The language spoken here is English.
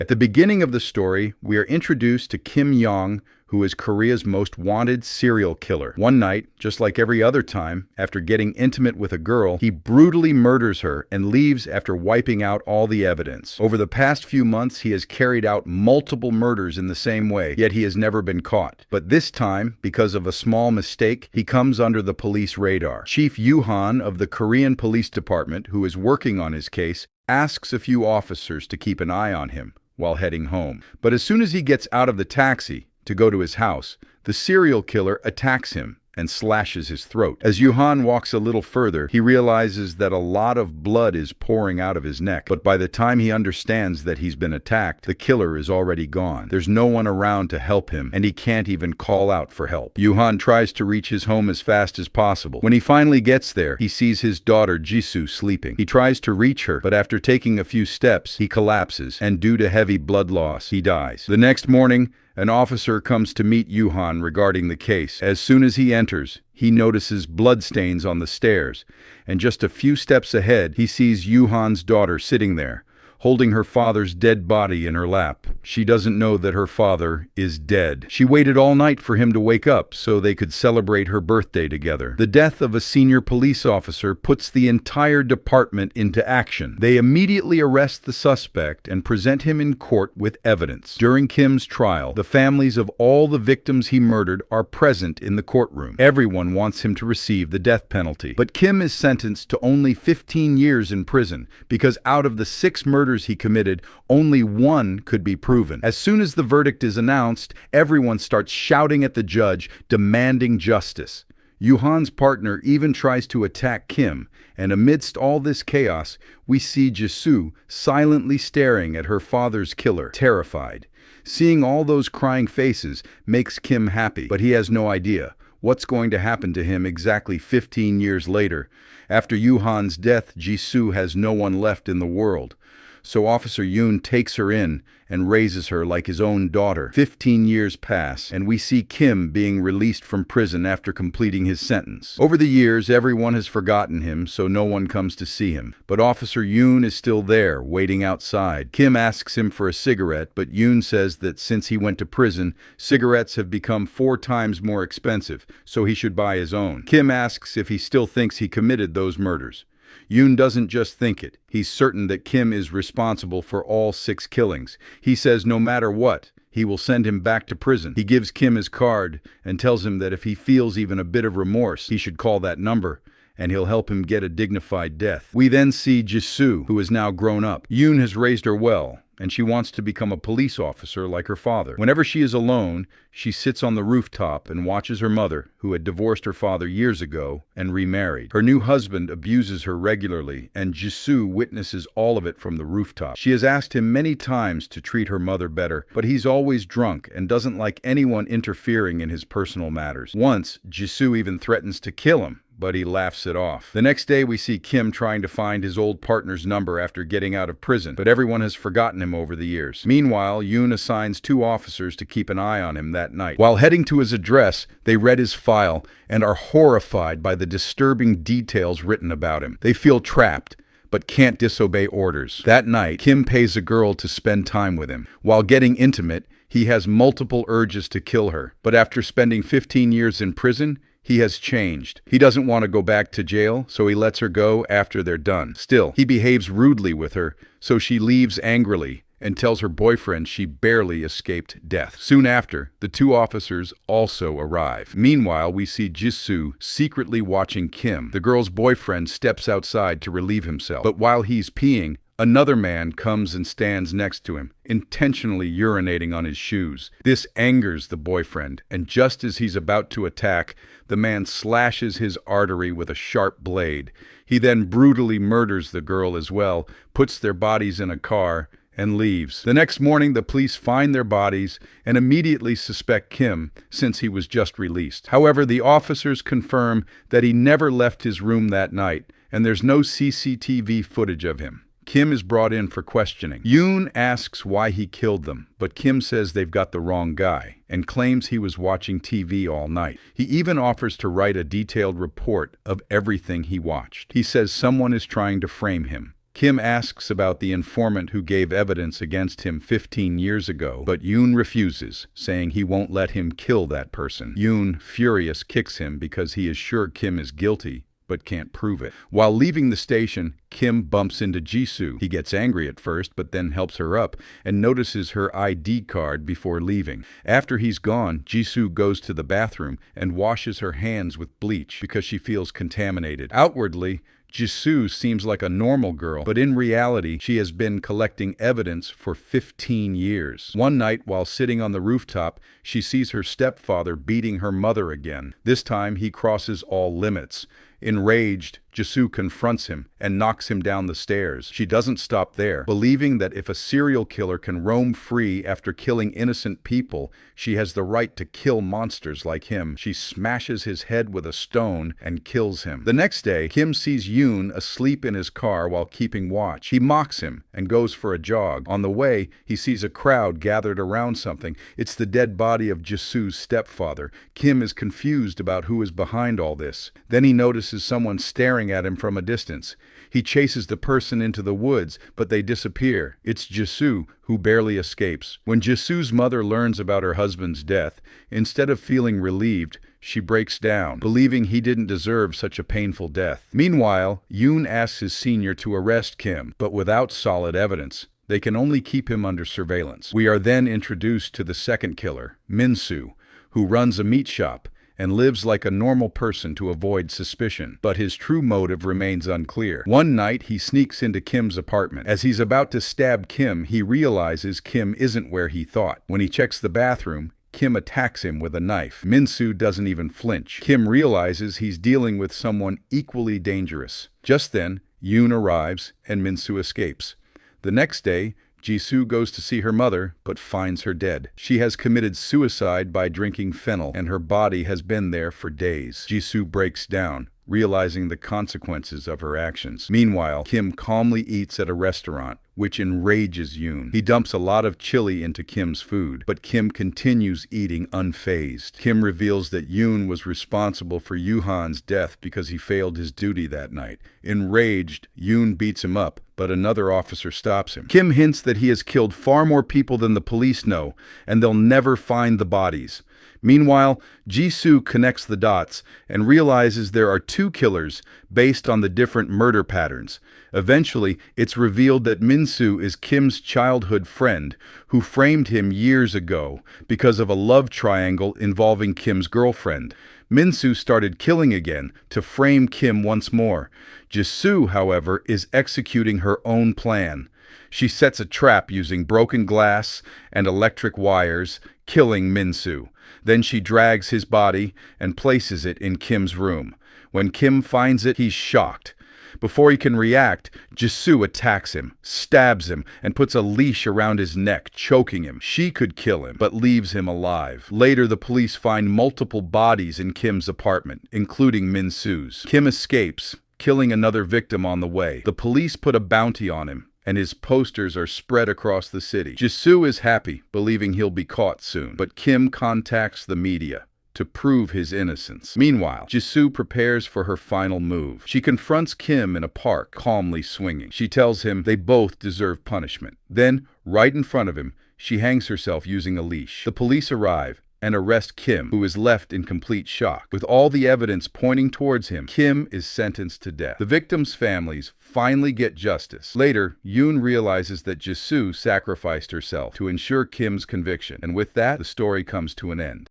At the beginning of the story, we are introduced to Kim Yong, who is Korea's most wanted serial killer. One night, just like every other time, after getting intimate with a girl, he brutally murders her and leaves after wiping out all the evidence. Over the past few months, he has carried out multiple murders in the same way, yet he has never been caught. But this time, because of a small mistake, he comes under the police radar. Chief Yoo-han of the Korean Police Department, who is working on his case, asks a few officers to keep an eye on him while heading home. But as soon as he gets out of the taxi to go to his house, the serial killer attacks him and slashes his throat. As Yuhan walks a little further, he realizes that a lot of blood is pouring out of his neck. But by the time he understands that he's been attacked, the killer is already gone. There's no one around to help him, and he can't even call out for help. Yuhan tries to reach his home as fast as possible. When he finally gets there, he sees his daughter Jisoo sleeping. He tries to reach her, but after taking a few steps, he collapses, and due to heavy blood loss, he dies. The next morning, an officer comes to meet Yuhan regarding the case. As soon as he enters, he notices bloodstains on the stairs, and just a few steps ahead, he sees Yuhan's daughter sitting there, holding her father's dead body in her lap. She doesn't know that her father is dead. She waited all night for him to wake up so they could celebrate her birthday together. The death of a senior police officer puts the entire department into action. They immediately arrest the suspect and present him in court with evidence. During Kim's trial, the families of all the victims he murdered are present in the courtroom. Everyone wants him to receive the death penalty. But Kim is sentenced to only 15 years in prison because out of the 6 murders he committed, only 1 could be proven. As soon as the verdict is announced, everyone starts shouting at the judge, demanding justice. Yuhan's partner even tries to attack Kim, and amidst all this chaos, we see Jisoo silently staring at her father's killer, terrified. Seeing all those crying faces makes Kim happy, but he has no idea what's going to happen to him exactly 15 years later. After Yuhan's death, Jisoo has no one left in the world. So Officer Yoon takes her in and raises her like his own daughter. 15 years pass, and we see Kim being released from prison after completing his sentence. Over the years, everyone has forgotten him, so no one comes to see him. But Officer Yoon is still there, waiting outside. Kim asks him for a cigarette, but Yoon says that since he went to prison, cigarettes have become 4 times more expensive, so he should buy his own. Kim asks if he still thinks he committed those murders. Yoon doesn't just think it. He's certain that Kim is responsible for all 6 killings. He says no matter what, he will send him back to prison. He gives Kim his card and tells him that if he feels even a bit of remorse, he should call that number, and he'll help him get a dignified death. We then see Jisoo, who is now grown up. Yoon has raised her well, and she wants to become a police officer like her father. Whenever she is alone, she sits on the rooftop and watches her mother, who had divorced her father years ago and remarried. Her new husband abuses her regularly, and Jisoo witnesses all of it from the rooftop. She has asked him many times to treat her mother better, but he's always drunk and doesn't like anyone interfering in his personal matters. Once, Jisoo even threatens to kill him, but he laughs it off. The next day, we see Kim trying to find his old partner's number after getting out of prison, but everyone has forgotten him over the years. Meanwhile, Yoon assigns 2 officers to keep an eye on him that night. While heading to his address, they read his file and are horrified by the disturbing details written about him. They feel trapped, but can't disobey orders. That night, Kim pays a girl to spend time with him. While getting intimate, he has multiple urges to kill her, but after spending 15 years in prison, he has changed. He doesn't want to go back to jail, so he lets her go after they're done. Still, he behaves rudely with her, so she leaves angrily and tells her boyfriend she barely escaped death. Soon after, the 2 officers also arrive. Meanwhile, we see Jisoo secretly watching Kim. The girl's boyfriend steps outside to relieve himself, but while he's peeing, another man comes and stands next to him, intentionally urinating on his shoes. This angers the boyfriend, and just as he's about to attack, the man slashes his artery with a sharp blade. He then brutally murders the girl as well, puts their bodies in a car, and leaves. The next morning, the police find their bodies and immediately suspect Kim, since he was just released. However, the officers confirm that he never left his room that night, and there's no CCTV footage of him. Kim is brought in for questioning. Yoon asks why he killed them, but Kim says they've got the wrong guy and claims he was watching TV all night. He even offers to write a detailed report of everything he watched. He says someone is trying to frame him. Kim asks about the informant who gave evidence against him 15 years ago, but Yoon refuses, saying he won't let him kill that person. Yoon, furious, kicks him because he is sure Kim is guilty, but can't prove it. While leaving the station, Kim bumps into Jisoo. He gets angry at first, but then helps her up and notices her ID card before leaving. After he's gone, Jisoo goes to the bathroom and washes her hands with bleach because she feels contaminated. Outwardly, Jisoo seems like a normal girl, but in reality, she has been collecting evidence for 15 years. One night, while sitting on the rooftop, she sees her stepfather beating her mother again. This time, he crosses all limits. Enraged, Jisoo confronts him and knocks him down the stairs. She doesn't stop there. Believing that if a serial killer can roam free after killing innocent people, she has the right to kill monsters like him. She smashes his head with a stone and kills him. The next day, Kim sees Yoon asleep in his car while keeping watch. He mocks him and goes for a jog. On the way, he sees a crowd gathered around something. It's the dead body of Jisoo's stepfather. Kim is confused about who is behind all this. Then he notices someone staring at him from a distance. He chases the person into the woods, but they disappear. It's Jisoo, who barely escapes. When Jisoo's mother learns about her husband's death, instead of feeling relieved, she breaks down, believing he didn't deserve such a painful death. Meanwhile, Yoon asks his senior to arrest Kim, but without solid evidence. They can only keep him under surveillance. We are then introduced to the second killer, Min-soo, who runs a meat shop and lives like a normal person to avoid suspicion. But his true motive remains unclear. One night, he sneaks into Kim's apartment. As he's about to stab Kim, he realizes Kim isn't where he thought. When he checks the bathroom, Kim attacks him with a knife. Min-soo doesn't even flinch. Kim realizes he's dealing with someone equally dangerous. Just then, Yoon arrives and Min-soo escapes. The next day, Jisoo goes to see her mother, but finds her dead. She has committed suicide by drinking fennel, and her body has been there for days. Jisoo breaks down, realizing the consequences of her actions. Meanwhile, Kim calmly eats at a restaurant, which enrages Yoon. He dumps a lot of chili into Kim's food, but Kim continues eating unfazed. Kim reveals that Yoon was responsible for Yoo-han's death because he failed his duty that night. Enraged, Yoon beats him up, but another officer stops him. Kim hints that he has killed far more people than the police know, and they'll never find the bodies. Meanwhile, Jisoo connects the dots and realizes there are two killers based on the different murder patterns. Eventually, it's revealed that Min-soo is Kim's childhood friend who framed him years ago because of a love triangle involving Kim's girlfriend. Min-soo started killing again to frame Kim once more. Jisoo, however, is executing her own plan. She sets a trap using broken glass and electric wires, killing Min-soo. Then she drags his body and places it in Kim's room. When Kim finds it, he's shocked. Before he can react, Jisoo attacks him, stabs him, and puts a leash around his neck, choking him. She could kill him, but leaves him alive. Later, the police find multiple bodies in Kim's apartment, including Min-soo's. Kim escapes, killing another victim on the way. The police put a bounty on him, and his posters are spread across the city. Jisoo is happy, believing he'll be caught soon, but Kim contacts the media to prove his innocence. Meanwhile, Jisoo prepares for her final move. She confronts Kim in a park, calmly swinging. She tells him they both deserve punishment. Then, right in front of him, she hangs herself using a leash. The police arrive and arrest Kim, who is left in complete shock. With all the evidence pointing towards him, Kim is sentenced to death. The victims' families finally get justice. Later, Yoon realizes that Jisoo sacrificed herself to ensure Kim's conviction, and with that, the story comes to an end.